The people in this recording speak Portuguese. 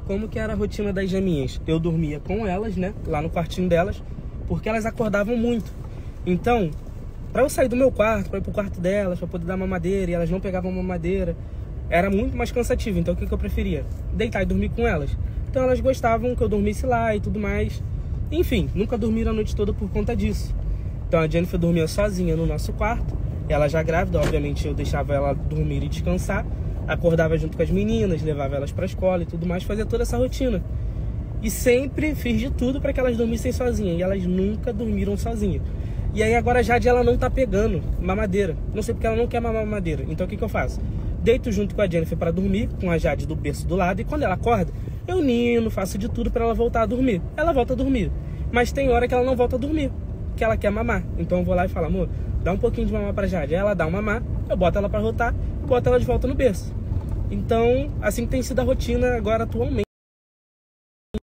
como que era a rotina das gêmeas? Eu dormia com elas, né, lá no quartinho delas, porque elas acordavam muito. Então, para eu sair do meu quarto, para ir pro quarto delas, para poder dar mamadeira, e elas não pegavam mamadeira, era muito mais cansativo. Então, o que eu preferia? Deitar e dormir com elas. Então, elas gostavam que eu dormisse lá e tudo mais. Enfim, nunca dormiram a noite toda por conta disso. Então, a Jennifer dormia sozinha no nosso quarto. Ela já grávida, obviamente, eu deixava ela dormir e descansar. Acordava junto com as meninas, levava elas para a escola e tudo mais, fazia toda essa rotina. E sempre fiz de tudo para que elas dormissem sozinhas. E elas nunca dormiram sozinhas. E aí agora a Jade, ela não tá pegando mamadeira. Não sei porque ela não quer mamar mamadeira. Então o que eu faço? Deito junto com a Jennifer para dormir, com a Jade do berço do lado. E quando ela acorda, eu nino, faço de tudo para ela voltar a dormir. Ela volta a dormir. Mas tem hora que ela não volta a dormir, que ela quer mamar. Então eu vou lá e falo, amor, dá um pouquinho de mamar pra Jade. Aí ela dá um mamar, eu boto ela para rotar e boto ela de volta no berço. Então, assim que tem sido a rotina agora atualmente.